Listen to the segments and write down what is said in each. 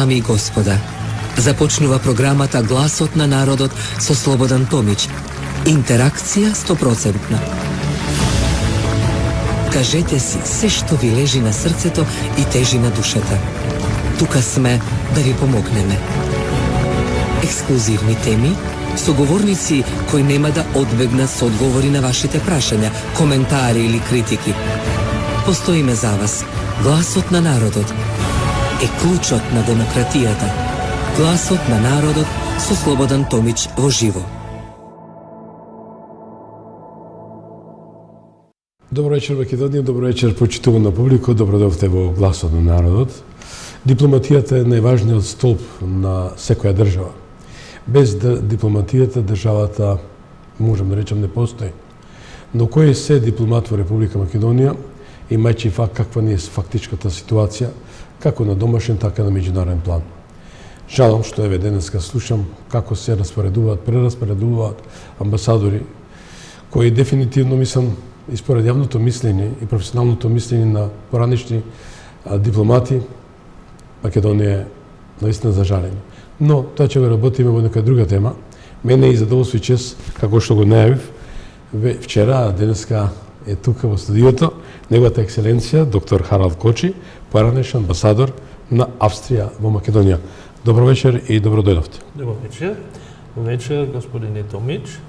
Дами и господа, започнува програмата Гласот на народот со Слободан Томич. Интеракција 100%. Кажете си се што ви лежи на срцето и тежи на душата. Тука сме да ви помогнеме. Ексклузивни теми, соговорници кои нема да одбегнат со одговори на вашите прашања, коментари или критики. Постоиме за вас. Гласот на народот е клучот на демократијата. Гласот на народот со Слободан Томич во живо. Добро вечер, Македонија, добро вечер, почитувана публика, добродовте во Гласот на народот. Дипломатијата е најважниот столб на секоја држава. Без дипломатијата државата, можам да речем, не постои. Но кој се дипломат во Република Македонија, имајќи факт каква не е фактичката ситуација, како на домашен, така и на меѓународен план. Жалам што еве денеска слушам како се прераспоредуваат амбасадори, кои дефинитивно мислам и според јавното мислење и професионалното мислење на поранешни дипломати, Македонија е наистина за жалење. Но тоа ќе го работиме во нека друга тема. Мене е задоволство и чест, како што го најавив вчера, а денеска е тука во студиото, неговата екселенција доктор Харалд Кочи, поранешен амбасадор на Австрија во Македонија. Добро вечер и добро дојдовте. Добро вечер. Добро вечер, господине Томич.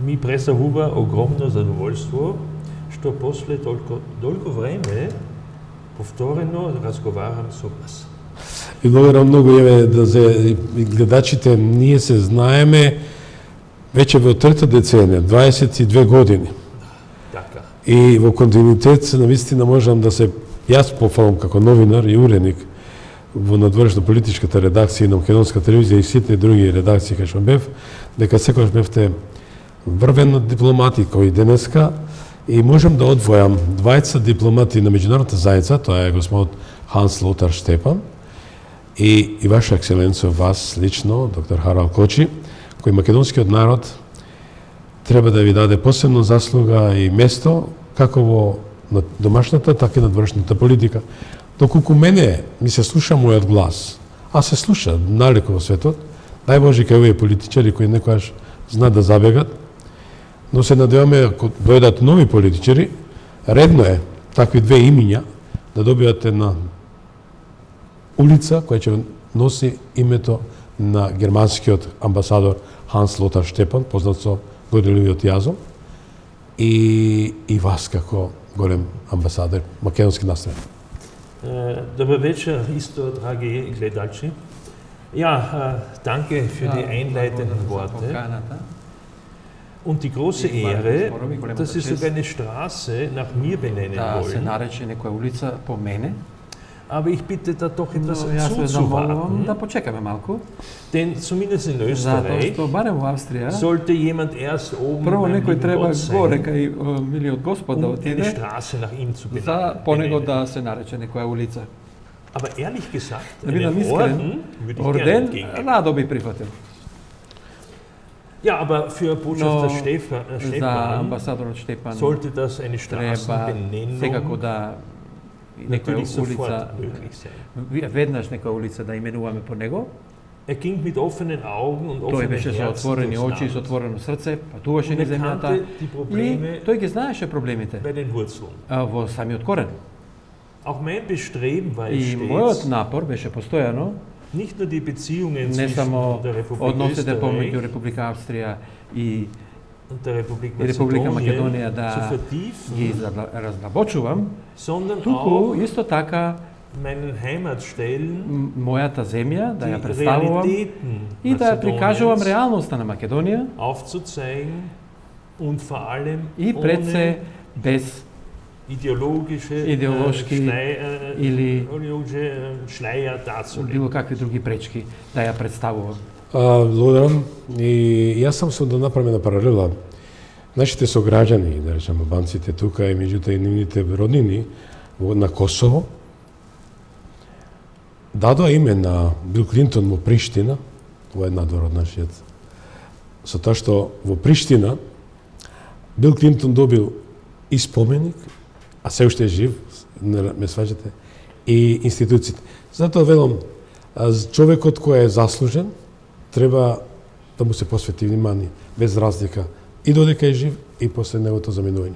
Ми представува огромно задоволство што после толку време повторено разговарам со вас. И благодарам многу, еве, за гледачите, ние се знаеме веќе во трета деценија, 22 години. Така. И во континуитет, навистина можам да се, јас пофалам како новинар и уредник во надворешно политичката редакција на Македонска телевизија и сите други редакции кај што бев, дека секогаш бевте врвен дипломати кои денеска, и можам да одвојам двајца дипломати на меѓународната заедница, тоа е господ Ханс Лотар Штепан и ваша екселенција, вас лично, доктор Харалд Кочи, кој македонскиот народ треба да ви даде посебна заслуга и место како во домашната, така и надворешната политика. Доколку мене ми се слуша мојот глас, а се слуша налеко во светот, дај Боже кај овие политичари кои некојаш знаат да забегат, но се надеваме ако дојдат нови политичари, редно е такви две имиња да добијат една улица која ќе носи името на германскиот амбасадор Ханс Лотар Штепан, познат со Горделивиот јазо, и вас како голем амбасадор, македонски настроен. Добър вечер, исто, драги гледачи. Ja, danke für die einleitenden Worte. Und die große Ehre, dass Sie sogar eine Straße nach mir benennen wollen. Aber ich bitte da doch etwas zuzuwarten. Denn zumindest in Österreich sollte jemand erst oben beim Gott sein, die Straße nach ihm zu benennen. Aber ehrlich gesagt, einen Orden würde ich gerne entgegennehmen. Ja, aber für Botschafter Stefan sollte das eine Straßenbenennung natürlich sofort möglich sein. Er ging mit offenen Augen und offenen Herzen durchs Land und erkannte die Probleme bei den Wurzeln. Auch mein Bestreben war es stets, nicht nur die Beziehungen zwischen der Republik Österreich und der Republik Mazedonien zu vertiefen, sondern auch meinen Heimatstellen die Realitäten Mazedoniens aufzuzeigen und vor allem ohne ideologische Schleier darzulegen. Благодарам. И јас сам да направам една паралела. Нашите сограѓани, да речем албанците тука и меѓутоа и нивните роднини на Косово дадоа име на Бил Клинтон во Приштина, во една двор од нашиот, со тоа што во Приштина Бил Клинтон добил и споменик, а се уште е жив, ме сваќате, и институциите. Затоа велам, човекот кој е заслужен, треба да му се посвети внимание, без разлика, и додека е жив, и после неговото заминување.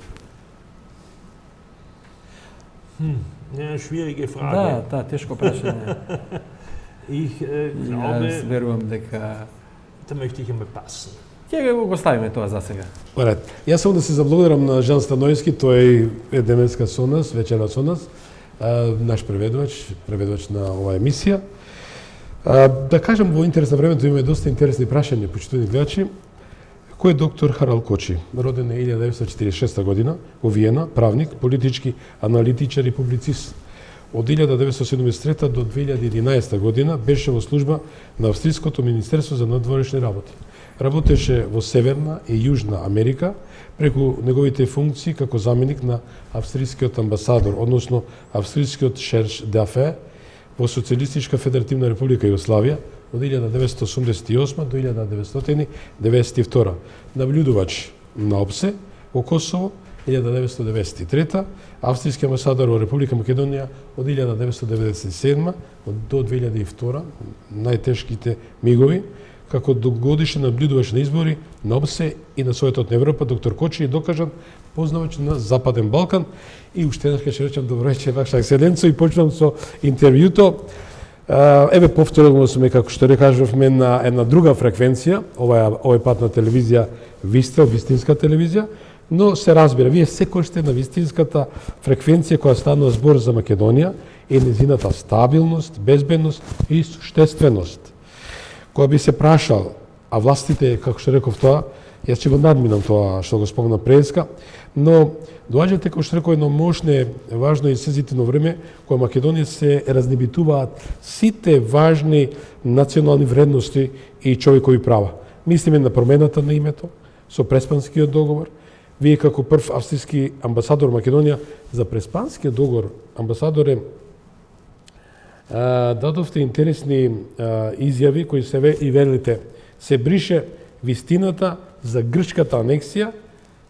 Ja, schwierige Frage. Да, тешко прашање. Ich glaube, Јас верувам дека da möchte ich einmal passen. Ќе го ставиме тоа за сега. Поред. Јас само да се заблагодарам на Жан Станојски, тој е денеска со нас, вечера со нас, наш преведувач на оваа емисија. Да кажам, во интерес на времето имаме доста интересни прашања, почитувани гледачи. Кој е доктор Харал Кочи? Роден е 1946 година во Виена, правник, политички аналитичар и публицист. Од 1973 до 2011 година беше во служба на Австриското Министерство за надворешни работи. Работеше во Северна и Јужна Америка преку неговите функции како заменик на австрискиот амбасадор, односно австрискиот шерш д'афе во Социјалистичка федеративна република Југославија од 1988 до 1992, наблюдувач на ОПСЕ во Косово 1993, австријски амбасадор во Република Македонија од 1997 до 2002, најтешките мигови, како дугогодишен наблюдувач на избори на ОПСЕ и на Советот на Европа, доктор Кочи е докажан познавач на Западен Балкан. И уште еднаш ќе речам добро вечер, Ваша екселенцо, и почнам со интервјуто. Еве повторуваме сме, како што рекажавме, на една друга фреквенција, овој пат на телевизија Вистел, вистинска телевизија, но се разбира, вие секој сте на вистинската фреквенција која станува збор за Македонија и незината стабилност, безбедност и суштественост. Која би се прашал, а властите, како што реков тоа, јас ќе го надминам тоа што го спомна преска, но доаѓате, како што реков, едно мощне, важно и сензитивно време, кога Македонија се разнебитуваат сите важни национални вредности и човекови права. Мислиме на промената на името, со Преспанскиот договор. Вие како прв австрийски амбасадор Македонија за Преспанскиот договор, амбасадоре, дадовте интересни изјави кои се и велите. Се брише вистината за грчката анексија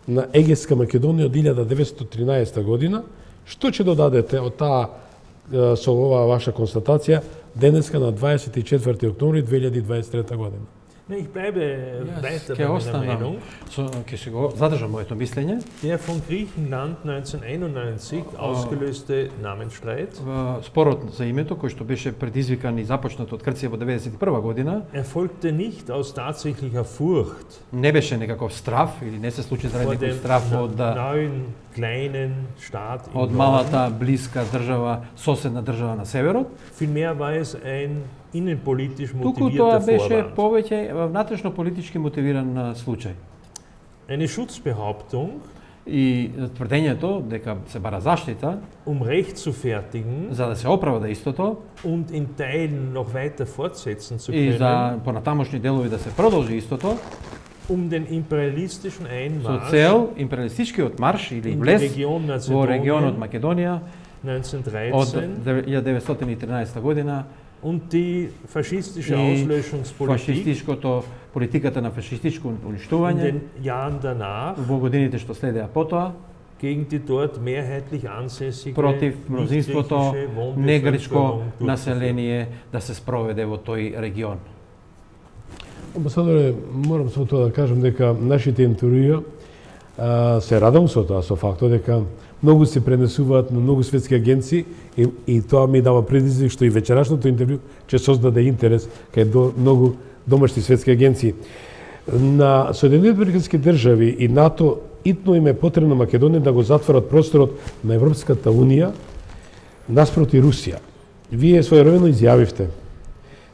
на Егејска Македонија од 1913 година. Што ќе додадете од таа со оваа ваша констатација денеска на 24 октомври 2023 година? Ich bleibe weiter bei meiner Meinung. Ќе се го задржам моето мислење. Der von Griechenland 1991 ausgelöste Namensstreit. Спорот за името кој што беше предизвикан и започнат од Грција во 1991 година. Erfolgte nicht aus tatsächlicher Furcht. Не беше некаков страв или не се случи заради некој страв од kleinen Staat од малата блиска држава, соседна држава на северот. Vielmehr war es ein innenpolitisch motivierter тоа беше повеќе внатрешно политички мотивиран случај. Eine Schutzbehauptung и тврдењето дека се бара заштита Recht zu fertigen, за да се оправда истото und in Teilen noch weiter fortsetzen zu и können, за понатамошни делови да се продолжи истото, den imperialistischen Einmarsch со цел империалистичкиот марш или влез во регионот Македонија 1913 од 1913 година und die faschistische Auslöschungspolitik фашистичкото политиката на фашистичко уништување во годините што следеа потоа gegen die dort mehrheitlich ansässige против мнозинството негрчко население да се спроведе во тој регион. Амбасадоре, морам само тоа да кажам дека нашите интервјуи се радам со тоа, со фактот дека многу се пренесуваат на многу светски агенции и тоа ми дава предизвик што и вечерашното интервју ќе создаде интерес кај многу домашни светски агенции. На Соединените американски држави и НАТО итно им е потребно Македонија да го затворат просторот на Европската унија наспроти Русија. Вие своевремено изјавивте,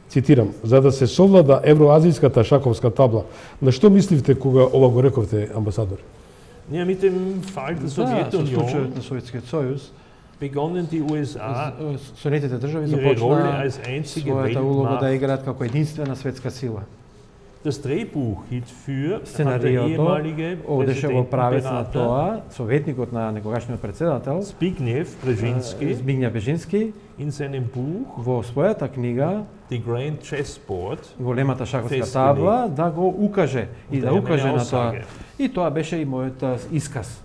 цитирам, за да се совлада евроазијската шаковска табла. На што мисливте кога ова го рековте, амбасадор? Ja, mit dem Fall der Sowjetunion begonnen die USA ihre Rolle als einzige Weltmacht. Das Drehbuch hielt für der ehemalige Präsident Zbigniew Brzezinski in seinem Buch во својата книга The Grand Chessboard, големата шаховска табла, да го укаже и да укаже на тоа. И тоа беше и мојот исказ.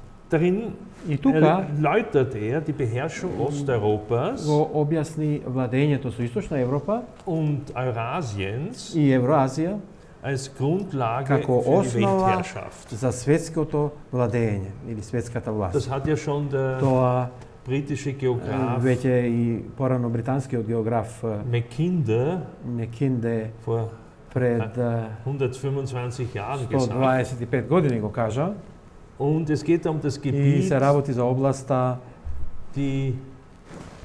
И тука erläutert die Beherršung Osteuropas го објасни владењето со Источна Европа und Eurasiens и Евроазија als Grundlage како für die основа Weltherrschaft. за светското владење или светската власт. Das hat ja schon der Тоа britische Geograf веќе и порано британскиот географ Mackinder vor пред 125 Jahren gesagt. 125 години го кажа. Und es geht um das И Gebiet, се работи за областа die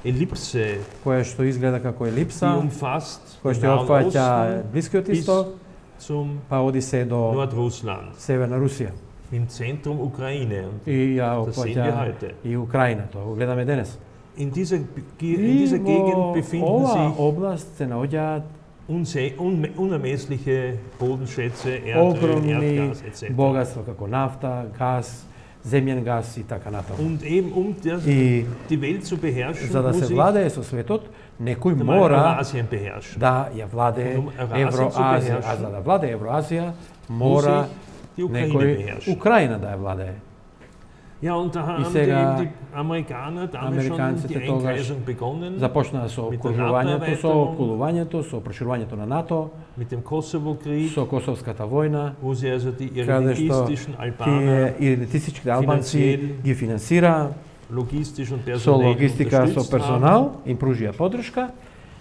Ellipse, која што изгледа како die елипса, umfasst која den што Nahen опфаќа Osten Блискиот bis Исток, zum па оди се до Nordrussland, Северна Русија. im Zentrum Ukraine. Und И ја das sehen wir опфаќа heute. и Украина, тоа го гледаме денес. In dieser И Gegend во befinden ова sich област се наоѓаат unermessliche Bodenschätze, Erdöl, огромни Erdgas etc. богатства како нафта, газ, земјен газ и така натаму. Und eben И die Welt zu beherrschen, за да muss се ich владее со светот, некој mal мора Eurasien beherrschen. да ја владее Eurasien zu Евроазија, beherrschen, а за да владее Евроазија, muss мора ich die Ukraine некој beherrschen. Украина да ја владее. Ja, und da haben сега die Amerikaner damals schon die американците тогаш Einkreisung begonnen, започнаа со mit der окружувањето, со NATO-Erweiterung, околувањето, со проширувањето на НАТО, mit dem Kosovo-Krieg, со Косовската војна, wo sie also die каде што elitistischen тие Albaner елитистичките албанци финансијели, ги финансира logistisch und со personell логистика, со unterstützt haben персонал, им пружија поддршка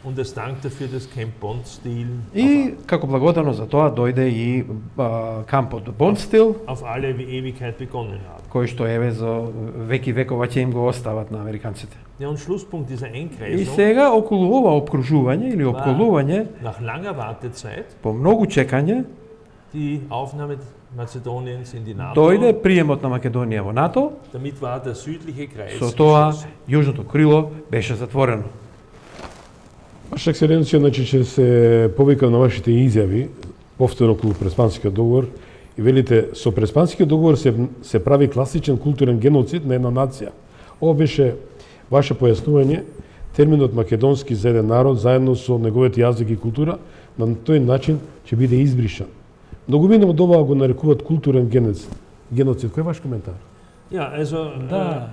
und als Dank dafür das Camp Bond-Stil и како благодарност за тоа дојде и кампот Бондстил, auf alle Ewigkeit begonnen haben. кој што еве за веки векова ќе им го остават на американците. Ja, und Schlusspunkt dieser И Einkreisung, сега околу ова обкружување или обколување, nach langer Wartezeit, по многу чекање, die Aufnahme Mazedoniens in die NATO, дојде приемот на Македонија во НАТО, damit war der südliche Kreis со тоа geschlossen. јужното крило беше затворено. Ваша ексцеленција, значи ќе се повикам на вашите изјави повторно околу Преспанскиот договор и велите со Преспанскиот договор се прави класичен културен геноцид на една нација. Ова беше ваше појаснување, терминот македонски за еден народ заедно со неговиот јазик и култура на тој начин ќе биде избришан. Многумина од ова го нарекуваат културен геноцид. Кој е ваш коментар? Ja, also Да,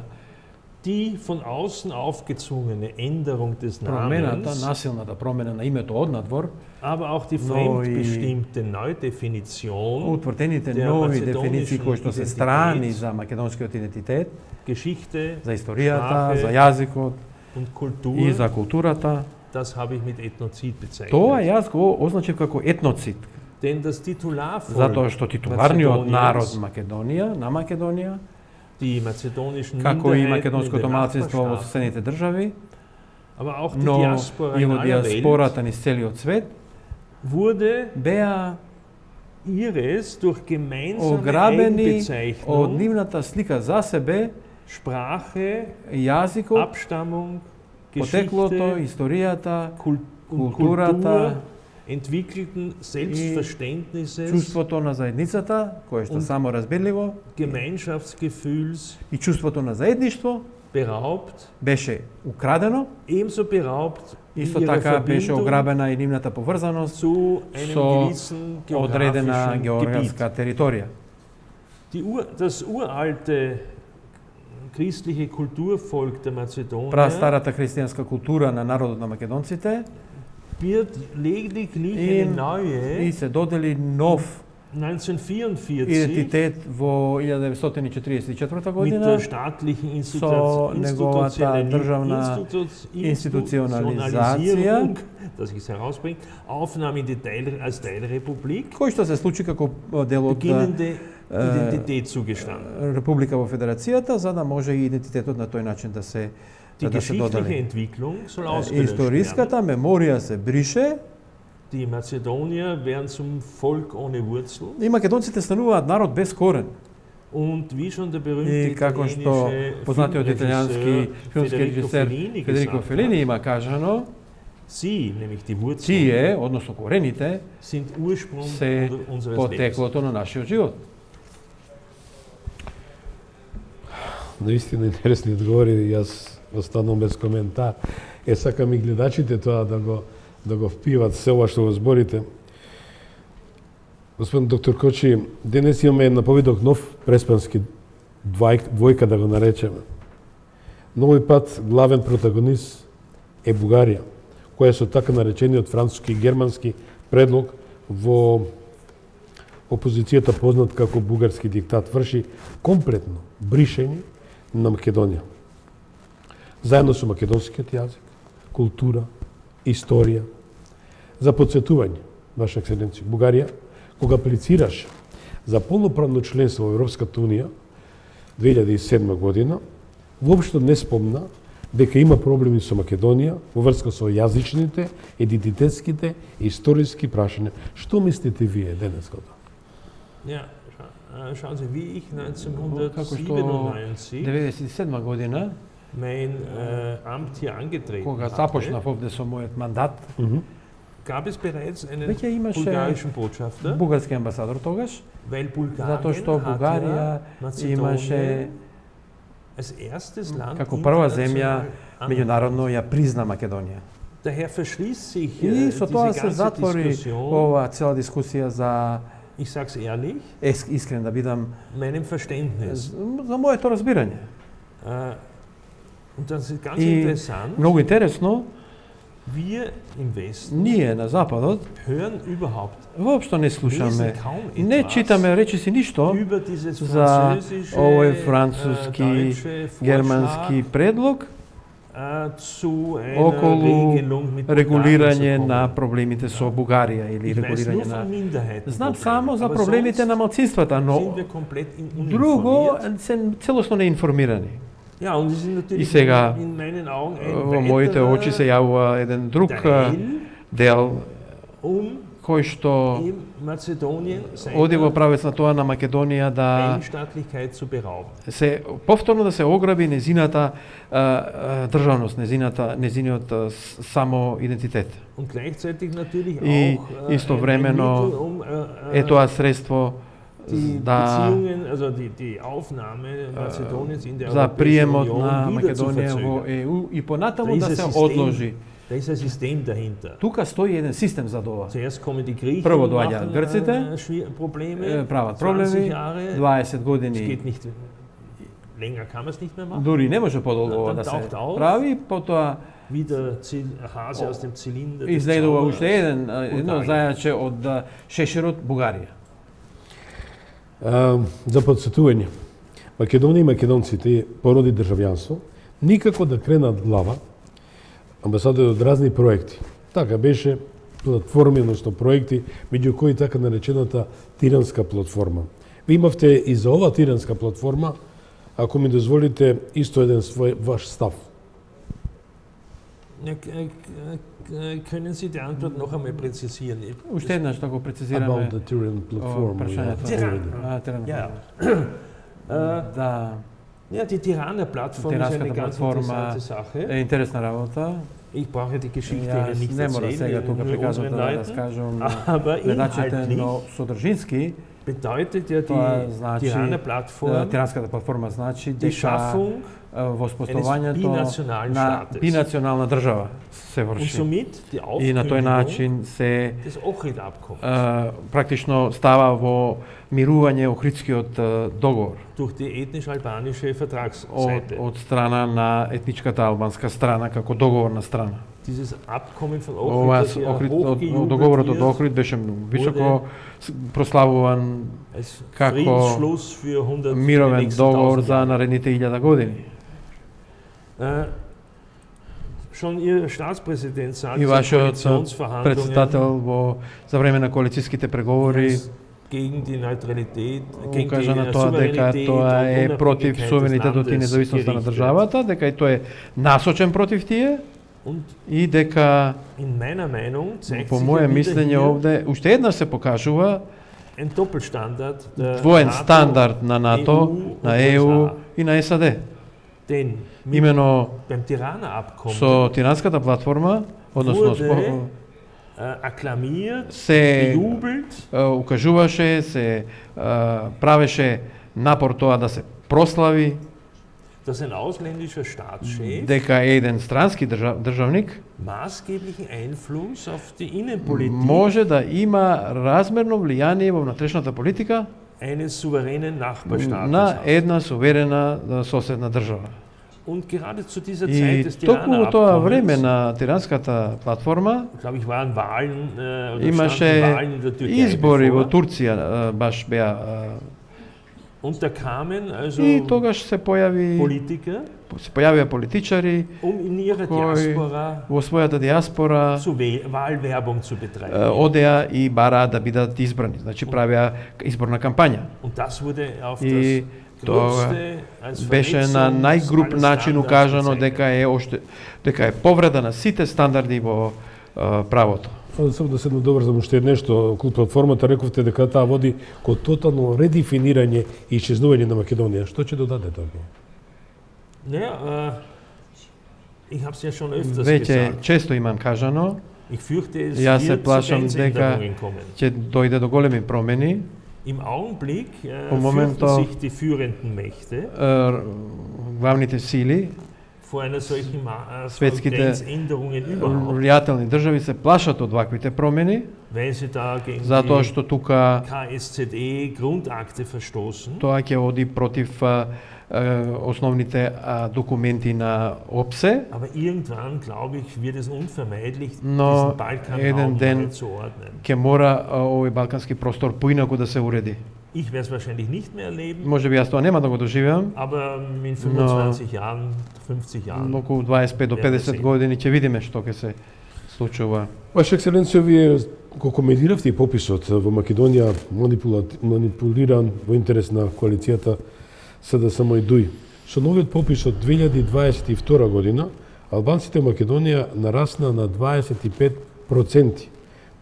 die von außen aufgezwungene Änderung des промената, Namens, насилната промена на името од надвор, aber auch die No, fremdbestimmte Neudefinition утврдените der нови mazedonischen дефиниции кои што се Identität, страни за македонскиот идентитет, Geschichte за историјата, Sprache за јазикот und Kultur, и за културата, das habe ich mit Ethnozid bezeichnet. тоа јас го означив како етноцид, Denn das Titularvolk затоа што титуларниот Mazedoniens, народ Македонија, на Македонија, die mazedonischen како и Minderheiten in македонското der малцинство во Nachbarschaft, соседните држави, aber auch die но Diaspora и in во aller Welt, диаспората низ целиот свет, wurde беа ihres durch gemeinsame ограбени од Einbezeichnung, нивната слика за себе, Sprache, јазикот, Abstammung, потеклото, Geschichte историјата, und културата Kultur entwickelten Selbstverständnisses, чувството на заедницата, кое што само разбирливо, Gemeinschaftsgefühls и чувството на заедништво beraubt, беше украдено, ebenso beraubt wie исто ihre така беше Verbindung ограбена и нивната поврзаност zu einem со gewissen одредена geografischen Gebiet. географска територија. Das uralte christliche Kulturvolk der Mazedonier Прастарата христијанска култура на народот на македонците wird lediglich и eine neue се додели нов 1944 идентитет во 1944 mit година der staatlichen со неговата државна институционализација, dass ich es herausbringe, Aufnahme in die als Teilrepublik, кој што се случи како дел од beginnende Identität zugestanden. Република во Федерацијата, за да може и идентитетот на тој начин да се Die да се geschichtliche додели. Entwicklung soll ausgelöscht werden. Историската меморија се брише Die Mazedonier werden zum Volk ohne Wurzel. и македонците стануваат народ без корен. Und wie schon der И berühmte како што познатиот италијански филмски режисер Федерико Фелини има кажано, Sie, nämlich die Wurzeln, тие, односно корените, sind Ursprung се unseres Lebens. потеклото на нашиот живот. Наистина интересни одговори, јас останувам без коментар. Сакам и гледачите тоа да го впиват се ова што го зборите. Господин доктор Кочи, денес имаме на повидок нов преспански двојка да го наречеме. Но овој пат главен протагонист е Бугарија, која со така наречениот француски и германски предлог во опозицијата познат како бугарски диктат врши комплетно бришење на Македонија. Заедно со македонскиот јазик, култура, историја. За подсетување, Ваша екселенција, Бугарија, кога аплицираше за полноправно членство во Европската Унија 2007 година, воопшто не спомна дека има проблеми со Македонија во врска со јазичните, идентитетските и историски прашања. Што мислите вие денес кога? Ja, schauen Sie, wie ich 1997 година mein Amt hier angetreten кога започнав овде со мојот мандат, gab es bereits einen bulgarischen Botschafter, бугарски амбасадор тогаш, weil затоа што Бугарија имаше als erstes Land како прва земја меѓународно ја призна Македонија. Daher verschließt sich И со тоа diese се ganze затвори Diskussion, ова цела дискусија за, ich sag's ehrlich, искрен да бидам, meinem Verständnis. за моето разбирање. Und das ist ganz И interessant. многу интересно, Wir im Westen ние на Западот hören überhaupt воопшто не слушаме, lesen kaum не etwas читаме речиси ништо über dieses за französische, овој француски, deutsche германски Vorschlag, предлог zu einer околу Regelung mit регулирање Bulgarien zu на kommen. проблемите со Бугарија или Ich weiß nur регулирање von на... Minderheiten. Знам само за проблемите на малцинствата, но sind wir komplett друго uninformiert. се целосно не информирани. Ja, und es ist natürlich И сега in meinen Augen ein во моите очи се јавува еден друг дел кој што in Mazedonien оди во seiner правец на тоа на Македонија да Eigenstaatlichkeit zu berauben. се повторно да се ограби незината државност, незиниот само идентитет. Und gleichzeitig natürlich И auch истовремено ein Mittel, е тоа средство die да Beziehungen, also die Aufnahme Mazedoniens in der за Europäische приемот на Union wieder zu Македонија во verzögern. ЕУ и понатаму Da да ist се ein System- одложи. Da ist ein System dahinter. Тука стои еден систем за тоа. Zuerst kommen die Griechen Прво und доаѓаат machen грците, Probleme. прават 20 проблеми, Jahre. 20 Es години, geht nicht, länger kann man es nicht mehr machen. дури не може подолго Dan да се taucht auf. прави, потоа Wieder Hase aus dem Zylinder. des изледува Zauberers. уште едно зајаче од шешерот Бугарија. За подсетување, Македонија и македонците породи државјанство никако да кренат глава амбасадори од разни проекти. Така беше платформи, односно проекти, меѓу кои така наречената Тиранска платформа. Ви имавте и за ова Тиранска платформа, ако ми дозволите, исто еден свој ваш став. Können Sie die Antwort noch einmal präzisieren? Уште еднаш да го прецизираме About the Tiran platform. прашањето. Tirana. Ja. Да, Ja, die Tirana-Plattform ist eine Тиранската ganz платформа interessante Sache. е интересна работа. Ich brauche die Geschichte Јас hier nicht не мора сега erzählen, тука nur приказната unseren да Leuten. раскажам Aber гледачите, inhaltlich но содржински bedeutet ja тоа die значи Tirana-Plattform Тиранската платформа значи die дека Schaffung воспоставувањето binationalen на Staates. бинационална држава се und врши. somit die И на тој Aufkündigung начин се des Ohrid-Abkommens практично става во мирување Охридскиот договор durch die ethnisch-albanische од, Vertragsseite. од страна на етничката албанска страна како договорна страна. Dieses Abkommen von Ова Ohrid, das ja договорот од hochgejubelt Охрид беше високо прославуван als како Friedensschluss für 100 мировен die nächsten договор 1000 за Jahre. наредните 1000 години. Schon Ihr Staatspräsident sagt, И in вашиот Koalitionsverhandlungen председател во за време на коалициските преговори gegen die Neutralität, gegen укажа на die тоа дека Souveränität тоа е und против Unabhängigkeit des суверенитетот и Landes независноста на gerichtet. државата, дека и тој е насочен против тие Und и дека in meiner Meinung zeigt по sich моје ja wieder мислење hier овде уште еднаш се покажува ein Doppelstandard der двоен NATO, стандард на НАТО, EU на und ЕУ USA. и на САД. Denn mit Имено beim Tirana-Abkommen со Тиранската платформа, односно wurde akklamiert, се bejubelt, укажуваше, се правеше напор тоа да се прослави dass ein ausländischer Staatschef дека еден странски државник maßgeblichen Einfluss auf die Innenpolitik може да има размерно влијание во внатрешната политика eines souveränen Nachbarstaates на една суверена соседна држава. Und gerade zu dieser Zeit des И токму во тоа време Tirana-Abkommens, на Тиранската платформа glaube ich, waren Wahlen, oder имаше standen Wahlen in der Türkei избори во bevor. Турција, баш беа. Und da kamen also И тогаш се Politiker, појавија политичари in ihrer кои Diaspora во својата диаспора zu Wahlwerbung zu betreiben. одеа и бараа да бидат избрани, значи правеа изборна кампања. Und das wurde auf И das тоа gröbste als беше на Verletzung најгруп alles начин Standards укажано bezeichnet. дека е повреда на сите стандарди во правото. Само да се надоврзам уште нешто околу платформата, рековте дека таа води ко тотално редефинирање и исчезнување на Македонија. Што ќе додаде тоа? Naja, ich habe es ja schon öfters Веќе gesagt. често имам кажано, Ich fürchte, es Јас се wird zu плашам дека Grenzänderungen kommen. ќе дојде до големи промени. Im Augenblick Im Moment fürchten auch- sich die führenden Mächte Главните сили, vor einer solchen von Светските Grenzänderungen überhaupt, влијателни држави се плашат од ваквите промени, weil sie da gegen затоа die што тука KSZE-Grundakte verstoßen. тоа ќе оди против основните документи на ОПСЕ, Aber irgendwann, glaube ich, wird es unvermeidlich, Но diesen Balkanraum еден neu ден zu ordnen. ќе мора овој балкански простор поинаку да се уреди. Ich werde es wahrscheinlich nicht mehr erleben, Може би јас тоа нема да го доживеам, aber in 25 Jahren, 50 Jahren. околу 25 до 50 години ќе видиме што ќе се случува. Ваша ексцеленција, вие го коментиравте и пописот во Македонија манипулиран во интерес на коалицијата СДСМ и ДУИ. Со новиот попис од 2022 година, албанците во Македонија нарасна на 25%.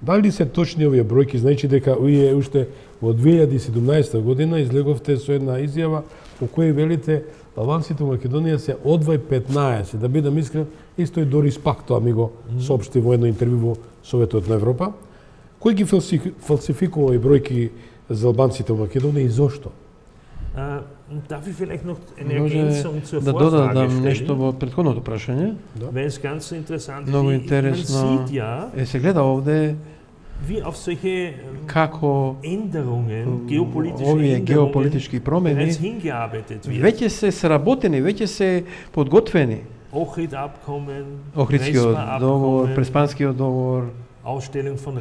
Дали се точни овие бројки? Значи дека вие уште во 2017 година излеговте со една изјава во која велите албанците во Македонија се одвај 15. Да бидам искрен, исто и Дорис Пак тоа ми го соопшти во едно интервју во Советот на Европа. Кој ги фалсификува овие бројки за албанците во Македонија и зошто? Darf ich vielleicht noch eine Може Ergänzung zur да Vorfrage додадам нешто stellen? во претходното прашање. Weil es ganz interessant Многу ist. Man интересно sieht ja, се гледа овде wie auf solche како Änderungen, geopolitische овие Änderungen геополитички промени bereits hingearbeitet wird. веќе се сработени, веќе се подготвени. Ohrid-Abkommen, Охридскиот договор, Prespa-Abkommen, Преспанскиот договор, Ausstellung von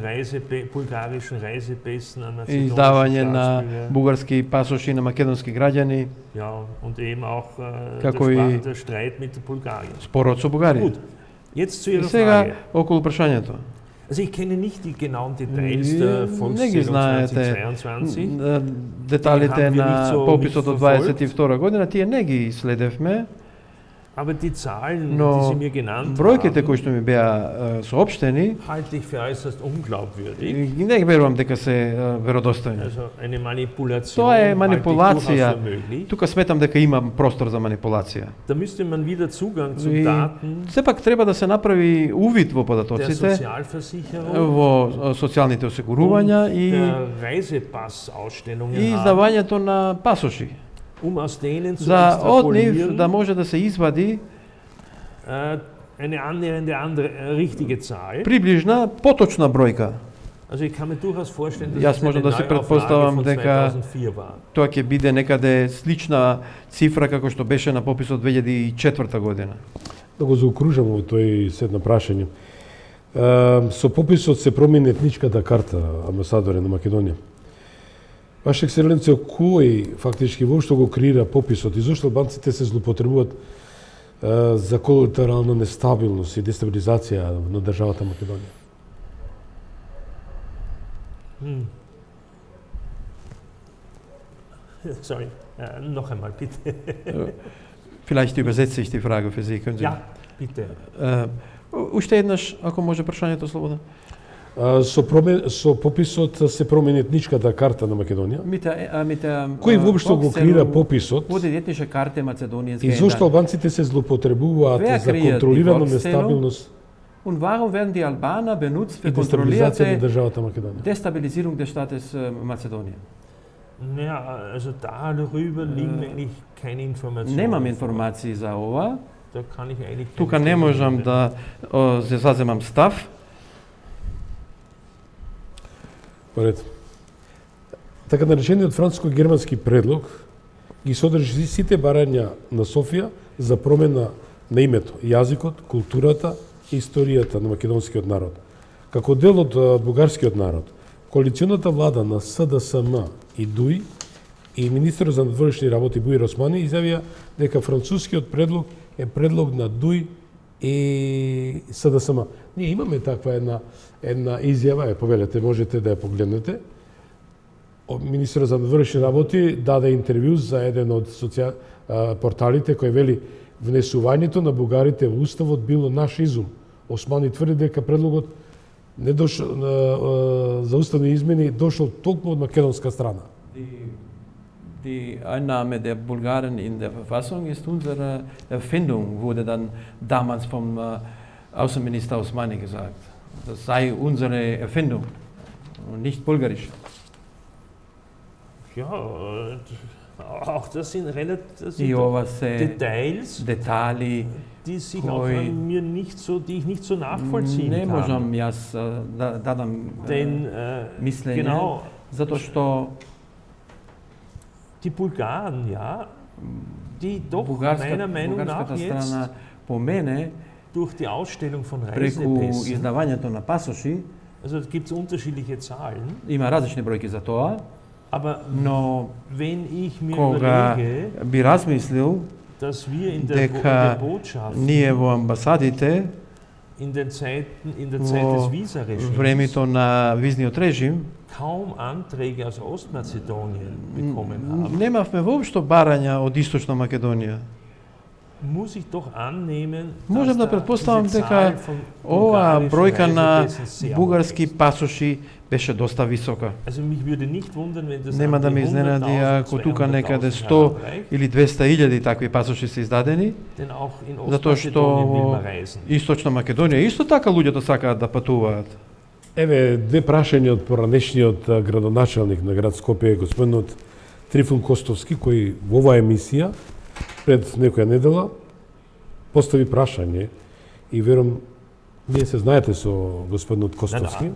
bulgarischen Reisepässen an издавање mazedonischen на Staatsbürger. бугарски пасоши на македонски граѓани, Ja, und eben auch Како и der Streit mit Bulgarien. спорот со Бугарија. Gut, jetzt zu И Ihrer сега Frage. околу прашањето. Also ich kenne nicht die genauen Details Не der ги Volkszählung знаете 2022. деталите Haben wir nicht на so пописот од mitverfolgt. 22 година, тие не ги следевме, Aber die Zahlen, die но Sie mir genannt бројките haben, кои што ми беа соопштени, halte ich für äußerst unglaubwürdig. не ги верувам дека се веродостојни. Also eine Manipulation Тоа е halte ich манипулација. durchaus für möglich. Тука сметам дека има простор за манипулација. Da müsste man wieder Zugang zu И Daten сепак треба да се направи увид во der податоците, Sozialversicherung, во социјалните осигурувања и der Reisepass-Ausstellungen haben, издавањето на пасоши. aus denen zu За од нив extrapolieren, да може да се извади eine annähernde richtige Zahl. приближна, поточна бројка. Also ich kann mir durchaus vorstellen, dass Јас es можам eine да си Neuauflage претпоставам von дека 2004 war. Тоа ќе биде некаде слична цифра како што беше на пописот 2004 година. Да го заокружам во тој сет на прашање. Со пописот се промени етничката карта, амбасадоре на Македонија. Ваша ексцеленција, кој фактички воопшто го креира пописот и зошто албанците се злоупотребуваат за колатерална нестабилност и дестабилизација на државата Македонија? Sorry, noch einmal bitte. Vielleicht übersetze ich die Frage für Sie. Können Sie? Ja, bitte. Уште еднаш, ако може прашањето слободно. Со пописот се промени етничката карта на Македонија. Кој воопшто го креира пописот? И зошто албанците се злоупотребуваат за контролирана нестабилност? Und warum werden die Albaner benutzt für kontrollierte Destabilisierung des Staates Mazedonien? Ja, also darüber liegen eigentlich keine Informationen. Немам информации за ова. Da kann ich eigentlich Тука не можам да заземам став. Поред. Така наречениот француско-германски предлог ги содржи сите барања на Софија за промена на името, јазикот, културата и историјата на македонскиот народ. Како дел од бугарскиот народ, коалиционата влада на СДСМ и ДУИ и министерот за надворешни работи Буир Османи изјавија дека францускиот предлог е предлог на ДУИ и СДСМ. Ние имаме таква една изјава, ја повелете, можете да ја погледнете. Министерот за надворешни работи даде интервју за еден од порталите кој вели внесувањето на бугарите во уставот било наш изум. Османи тврди дека предлогот не дошол за уставни измени дошол толку од македонска страна. Die Einnahme der Bulgaren in der Verfassung ist unsere Erfindung, wurde dann damals vom Außenminister Osmani gesagt. Das sei unsere Erfindung und nicht bulgarisch. Ja, auch das sind relativ Details, die sich auch an mir nicht so, die ich nicht so nachvollziehen kann. Ne možem jaz dadam mišljenje, genau, zato što die Bulgaren, ja, die doch meiner Meinung nach jetzt po mene durch die Ausstellung von Reisepässen, preku izdavanja na pasoši, also da gibt es unterschiedliche Zahlen. Ima različne brojke za to. Aber no, wenn ich mir überlege, bi razmislil, dass wir in der Botschaft ние во амбасадите in der Zeit des Visa-Regimes времето на визниот режим kaum Anträge aus Ostmazedonien bekommen haben. Немавме воопшто барања од Источна Македонија. Muss ich doch annehmen, можем да претпоставам дека оваа бројка на бугарски пасоши беше доста висока. Нема да ме изненади ако тука некаде 100 или 200.000 такви пасоши се издадени, затоа што во Источна Македонија исто така луѓето сакаат да патуваат. Еве две прашања од поранешниот градоначалник на град Скопје, господинот Трифун Костовски, кој во оваа емисија пред некоја недела постави прашање и верувам ние се знаете со господинот Костовски.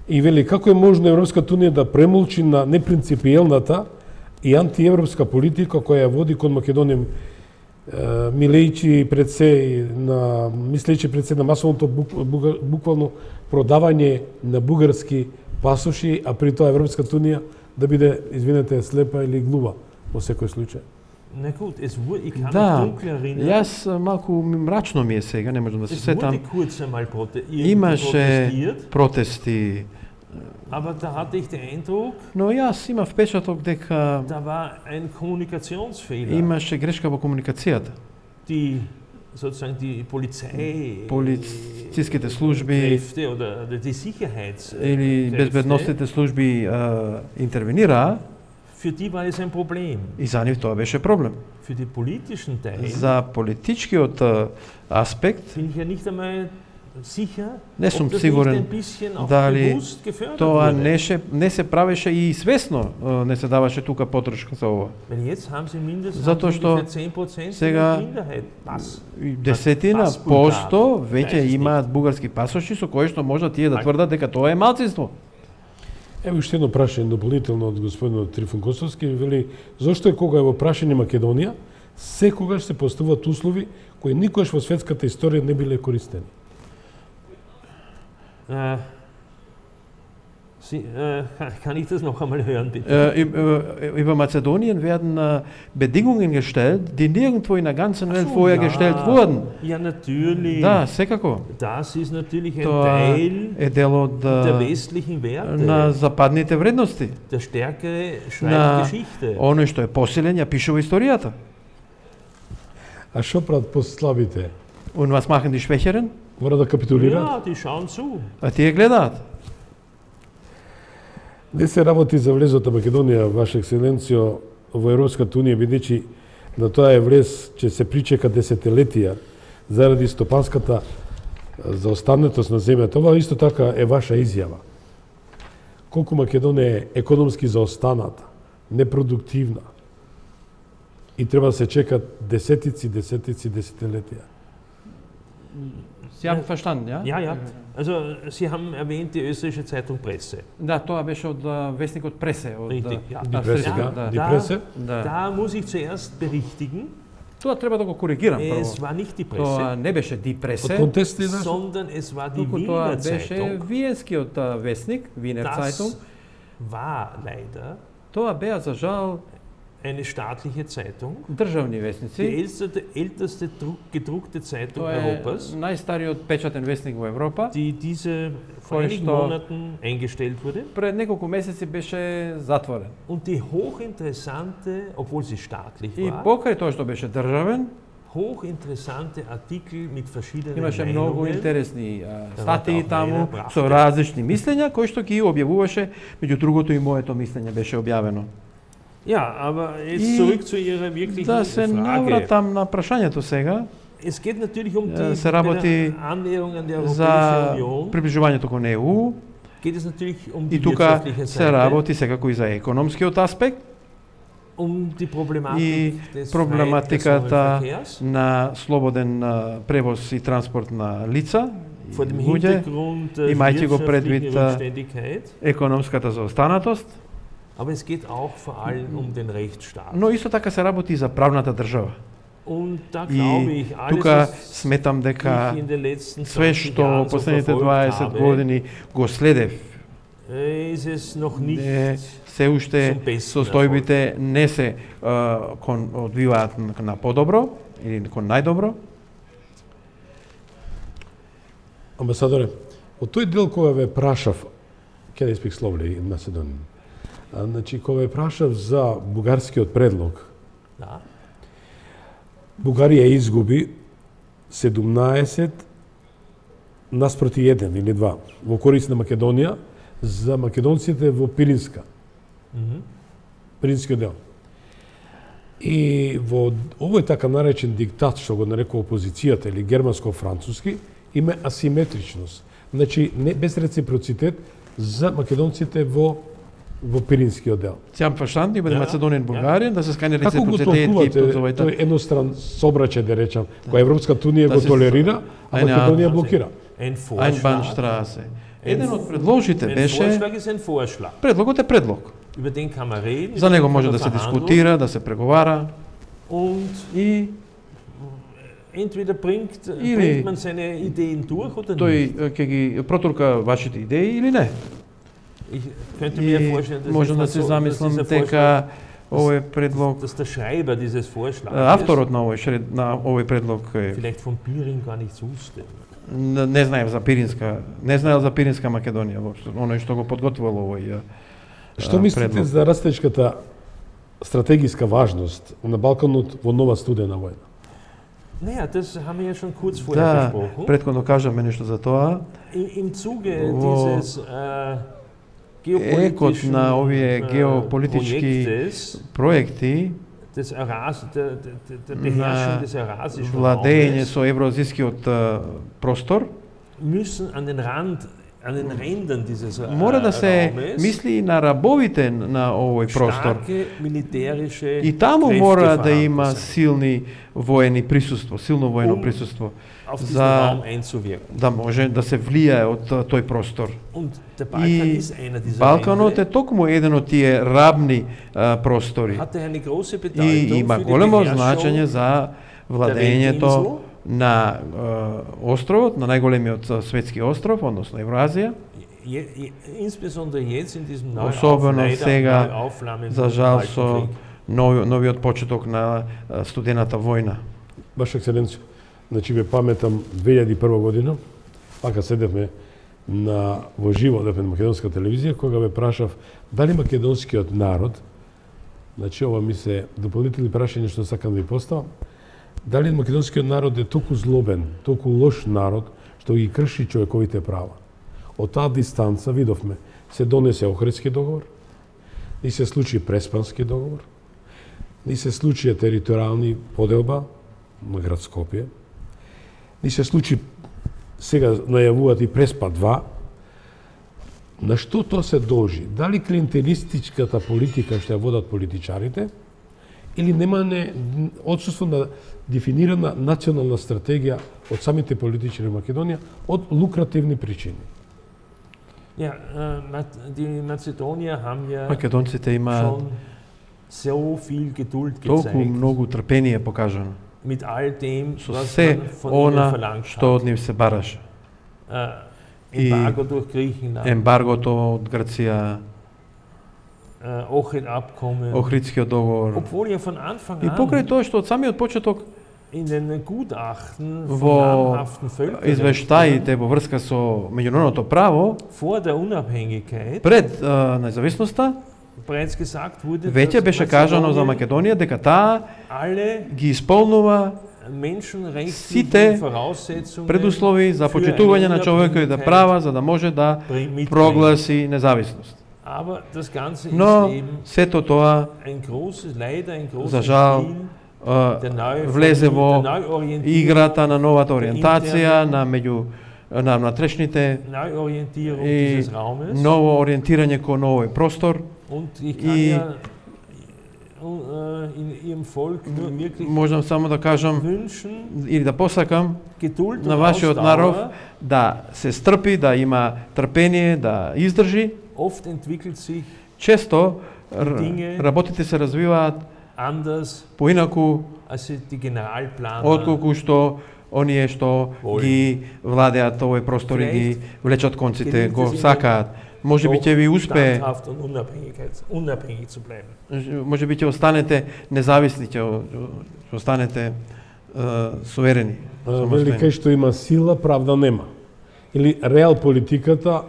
И вели како е можно Европската унија да премолчи на непринципиелната и антиевропска политика која ја води кон Македонија, мислејќи пред се на масовното буквално продавање на бугарски пасоши, а при тоа Европската унија да биде, извинете, слепа или глува во секој случај. Да, јас малку мрачно ми е сега, не можам да се сетам. Имаше протести. Но јас имав впечаток дека имаше грешка во комуникацијата. Полициските служби или безбедностните служби интервенираа. Für die war es ein Problem. И за нив тоа беше проблем. Für die politischen Teil. За политичкиот аспект. Bin ich ja nicht einmal sicher. Не сум сигурен дали тоа не се правеше и свесно не се даваше тука потршка за ова. Затоа што сега 10% веќе имаат бугарски пасоши со кои што можат тие да тврдат дека тоа е малцинство. Ево уште едно прашање дополнително од господинот Трифун Костовски, вели зошто е кога е во прашање Македонија, секогаш се поставуваат услови кои никогаш во светската историја не биле користени? Kann ich das noch einmal hören, bitte? Über Mazedonien werden Bedingungen gestellt, die nirgendwo in der ganzen Welt vorher gestellt wurden. Ja, natürlich. Да, секако. Das ist natürlich ein Teil der westlichen Werte. На западните вредности. Der Stärkere schreibt Geschichte. Оно што е посилен ја пише во историјата. А што прават послабите? Und was machen die Schwächeren? Мора да капитулираат? Ja, die schauen zu. А тие гледаат. Не се работи за влезот на Македонија, Ваша Екселенцијо, во Европската унија, бидејќи на тоа е влез ќе се причека десетилетија заради стопанската заостанетост на земјата. Ова исто така е ваша изјава. Колку Македонија е економски заостаната, непродуктивна и треба да се чекат десетилетија. Sie haben verstanden, ja? Ja. Also, Sie haben erwähnt die österreichische Zeitung Presse. Да, тоа беше од вестникот Пресе. Richtig, ja. Die Presse, ja. Die Presse. Da muss ich zuerst berichtigen. Тоа треба да го коригирам прво. Es war nicht die Тоа Presse, не беше Die Presse, sondern es war die тоа Wiener беше Zeitung. Виенскиот вестник, Wiener Zeitung. Das war leider Тоа беа за жал eine staatliche Zeitung, државни die вестници. älteste gedruckte Zeitung Тоа е Europas, најстариот печатен вестник во Европа. die vor einigen Monaten eingestellt wurde. Пред неколку месеци беше затворен. Und die hochinteressante, obwohl sie staatlich И war, покрај тоа што беше државен, hochinteressante Artikel mit verschiedenen имаше многу Meinungen. интересни статии auch таму Meinungen со различни мислења кои што ги објавуваше, меѓу другото и моето мислење беше објавено. Ja, aber jetzt zurück zu Ihrer wirklichen Да се Frage. навратам на прашањето сега. Es geht natürlich um die се работи Annäherung an die за Europäische Union. приближувањето кон ЕУ. Geht es natürlich um И die тука wirtschaftliche се Seite, работи секако и за економскиот аспект um die и Problematik des freien проблематиката Personenverkehrs. на слободен превоз и транспорт на лица, Vor dem луѓе, Hintergrund der имајќи го wirtschaftlichen предвид Rückständigkeit. економската заостанатост, Aber es geht auch vor allem um den Rechtsstaat. но исто така се работи и за правната држава. Und da glaube И ich, alles, тука was сметам дека ich in den letzten све 20 што Jahren so последните verfolgt 20 habe, години го следев, ist es noch nicht се уште zum Besten состојбите не се одвиваат на подобро или кон најдобро. Амбасадоре, од тој дел кога ве прашав, can I speak slowly in Macedonian? Значи, кога ве прашав за бугарскиот предлог, Da. Бугарија изгуби 17 наспроти 1 или 2 во корист на Македонија за македонците во Пиринска. Пиринскиот дел. И во овој така наречен диктат, што го нарекува опозицијата или германско-француски, има асиметричност. Значи, не, без реципроцитет за македонците во Пиринскиот дел. Се am verstanden über die Mazedonien Bulgarien, dass es keine Како го Reziprozität gibt und so толкувате weiter. тој едностран собраќај, да речам, која Европската унија го толерира, а Македонија блокира? Ein Vorschlag. Einbahnstraße. Еден од предложите Ein беше, Vorschlag ist ein Vorschlag. предлогот е предлог. Über den kann man reden. За него über den може kann да man се verhandeln. дискутира, да се преговара Und и entweder bringt man seine Ideen durch oder тој nicht. ќе ги протурка вашите идеи или не. Ich könnte mir И vorstellen, dass можам да се замислам дека овој предлог, dass der Schreiber dieses Vorschlags авторот на овој предлог е, vielleicht von Piring gar nichts wusste. не знаев за Пиринска, не знаел за Пиринска Македонија воопшто, оној што го подготвил овој Што мислите предлог. за растечката стратегиска важност на Балканот во нова студена војна? Naja, das haben wir ja schon kurz vorher Да, besprochen. претходно кажаме нешто за тоа. Im Zuge Во dieses екот на овие геополитички Projektes проекти des der Beherrschung des eurasischen владење Raumes со евроазијскиот простор, müssen an den Rändern dieses мора да се Raumes мисли и на рабовите на овој простор. starke militärische И таму Kräfte мора да vorhanden има sein, силни воени присуство, силно воено присуство, auf diesen за Raum einzuwirken. да може да се влијае од тој простор. Und der Balkan И ist einer dieser Балканот е Länder, токму еден од тие рабни простори. hatte eine große И Bedeutung има für die големо Beherrschung значење за владењето на островот, на најголемиот светски остров, односно Евразија. insbesondere jetzt in diesem neuen Особено сега, Auflamen за жал, со новиот почеток на студената војна. Ваша екселенција, значи ве паметам 2001 година, пака седевме во живо на македонска телевизија, кога ве прашав дали македонскиот народ, значи ова ми се дополнителни прашања што сакам да ви поставам, дали македонскиот народ е толку злобен, толку лош народ, што ги крши човековите права. Од таа дистанца видовме, се донесе Охридски договор, ни се случи Преспански договор, ни се случи територијални поделба на град Скопје, ни се случи, сега најавуваат и Преспа 2, на што тоа се должи? Дали клиентелистичката политика што ја водат политичарите, или немане отсутство на дефинирана национална стратегија од самите политичари во Македонија од лукративни причини. Ja, die Mazedonier haben ja Македонците има so viel Geduld толку gezeigt. многу трпение покажано Mit all dem, со was се man von ihnen она verlangt што од hat. нив се бараше. Embargo durch Griechenland, Ембаргото од Грција, Ohrid-Abkommen. Охридскиот договор. Obwohl ja von Anfang И an покрај тоа што од самиот почеток in den Gutachten von во namhaften Völkerrechten извештаите во врска со меѓународното право vor der Unabhängigkeit пред независноста bereits gesagt wurde, веќе dass беше кажано за Mazedonien Македонија дека таа alle ги исполнува menschenrechtlichen сите Voraussetzungen предуслови за für почитување eine на човековите Unabhängigkeit права за да може да mitbringen. прогласи независност. Aber das Ganze Но ist eben сето тоа ein großes, leider ein großes за жал Spiel влезе во der Neuorientierung, играта на новата ориентација на меѓу на внатрешните Neuorientierung и dieses Raumes. ново ориентирање кон овој простор. Und ich kann И ja in ihrem Volk nur wirklich можам само да кажам wünschen, или да посакам Geduld на und вашиот народ Ausdauer. да се стрпи, да има трпение, да издржи. Oft entwickelt sich Често Dinge работите се развиваат anders, поинаку als die Generalplaner отколку што оние што ги владеат овој простор и ги влечат конците го сакаат. Може би ќе ви успее, standhaft und unabhängig zu bleiben. може би ќе останете независни, ќе останете суверени. Вели кај што има сила, правда нема. Или реал политиката,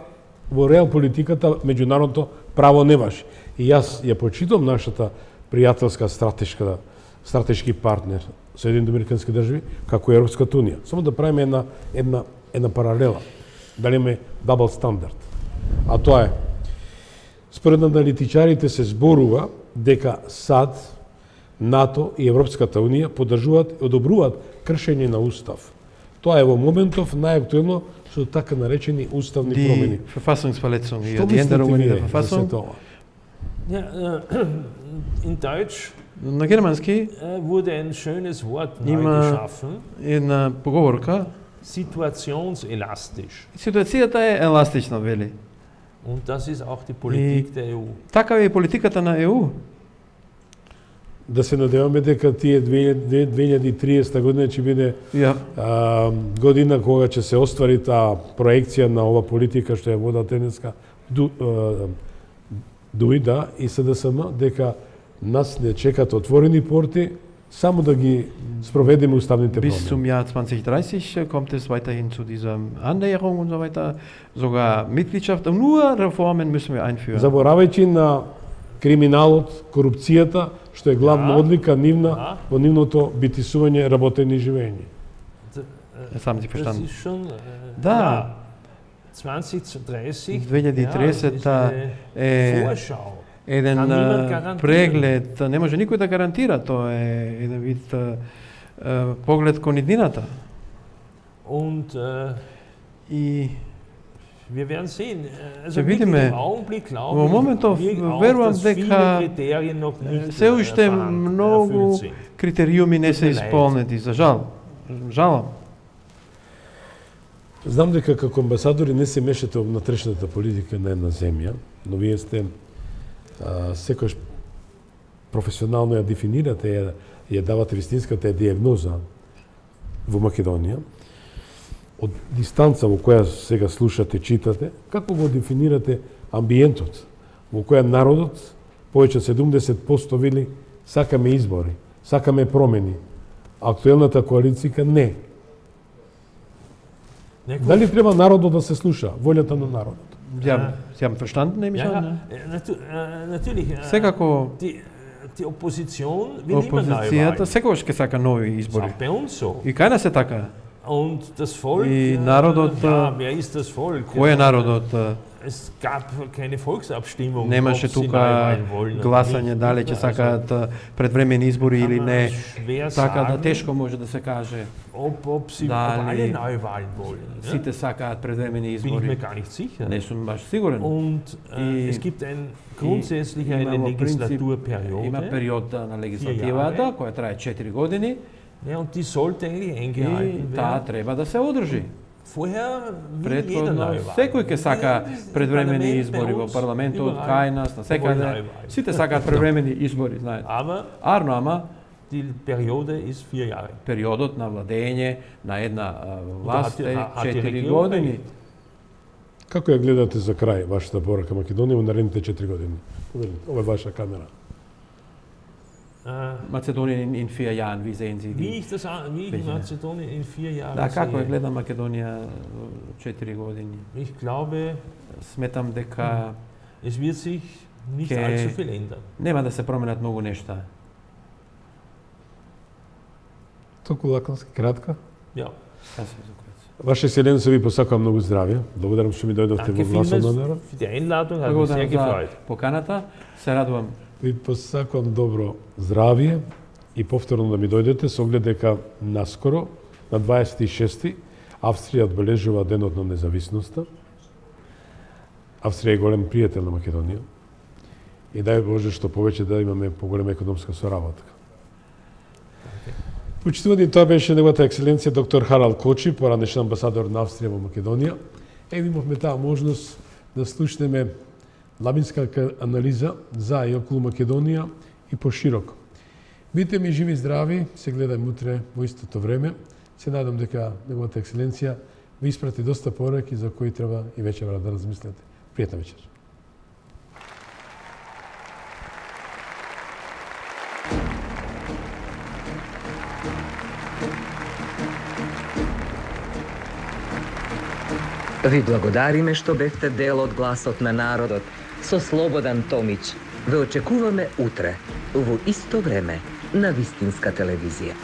во реал политиката меѓународното право не важи. И јас ја почитам нашата пријателска стратешки партнер Соединените Американски држави како Европската унија. Само да правиме една паралела. Дали имаме дабл стандард. А тоа е, според аналитичарите се зборува дека САД, НАТО и Европската унија поддржуваат и одобруваат кршење на устав. Тоа е во моментов најактуелно со така наречени уставни промени. Die Verfassungsverletzung hier, Што die Änderungen in мислите der вие за Verfassung. сето ова? Ja, in Deutsch На германски wurde ein schönes Wort neu има geschaffen, една поговорка. situationselastisch. Ситуацијата е еластична, вели. Und das ist auch die Politik der EU. Така е и политиката на ЕУ. Да се надеваме дека тие 2030 година ќе биде година кога ќе се оствари таа проекција на ова политика што ја вода денеска дуида и СДСМ, дека нас не чекат отворени порти, само да ги спроведеме уставните Bis zum промени. Jahr 2030 kommt es weiterhin zu dieser Annäherung und so weiter, sogar Mitgliedschaft. Nur Reformen müssen wir einführen. Заборавајќи на криминалот, корупцијата, што е главна одлика нивна во нивното битисување, работење и живење. Das haben Sie Das verstanden. ist schon, Да. 2030 2030 е Vorschau. еден Kann niemand garantieren. преглед, не може никој да гарантира, тоа е еден вид поглед кон иднината. Und И wir werden sehen. Also Ќе wirklich видиме. im Augenblick glaube Во моментов ich auch, верувам dass дека viele Kriterien noch nicht се уште erfüllt многу sind. критериуми не се Leid. исполнети, за жал. Жалам. Знам дека како амбасадори не се мешате во внатрешната политика на една земја, но вие сте секојаш професионално ја дефинирате, ја давате вистинската диагноза во Македонија. Од дистанца во која сега слушате, читате, како го дефинирате амбиентот во која народот, повеќе од 70% вели сакаме избори, сакаме промени, а актуелната коалиција не. Дали треба народот да се слуша, волјата на народот? Sie haben verstanden, nehme ich an. Natürlich. Секако Die Opposition will immer neue опозицијата Wahlen. секогаш ќе сака нови Das ist избори. auch bei uns so. И кај нас е така. И народот, кој е народот? Немаше тука гласање дали ќе сакаат предвремени избори или не. Така да тешко може да се каже. Дали сите сакаат предвремени избори. Не сум баш сигурен. Има период на легислативата која трае 4 години. И таа треба да се одржи. Предходно, секој ќе сака предвремени избори во парламентот, кај нас, на секаде. Сите сакаат предвремени избори, знаете. Ама периодот на владење на една власт е 4 години. Како ја гледате за крај вашата порака Македонија во наредните 4 години? Ова е ваша камера. Macedonien in 4 Jahren, wie sehen Sie die? Wie ich Mazedonien in 4 Jahren sehe? Како ја гледа Македонија 4 години? Ich glaube, сметам дека es wird sich nicht allzu viel ändern. Нема да се променат многу нешта. Толку лаконски, кратко? Ja. Ваше Екселенција, ви посакувам многу здравје. Благодарам што ми дојдовте во Гласот на народ. Die Einladung hat mich sehr gefreut. Поканата, се радувам. Ви посакувам добро здравје и повторно да ми дојдете со оглед дека наскоро, на 26-ти, Австрија одбележува денот на независноста. Австрија е голем пријател на Македонија. И дај Боже што повеќе да имаме поголема економска соработка. Почитувани, тоа беше неговата екселенција доктор Харалд Кочи, поранешен амбасадор на Австрија во Македонија. Имавме таа можност да слушнеме длабинска анализа за и околу Македонија и пошироко. Бидете ми живи и здрави, се гледајме утре во истото време. Се надам дека неговата екселенција ви испрати доста пораки за кои треба и вечера да размислете. Пријатна вечер. Ви благодариме што бевте дел од Гласот на народот со Слободан Томич. Ве очекуваме утре, во исто време, на Вистинска телевизија.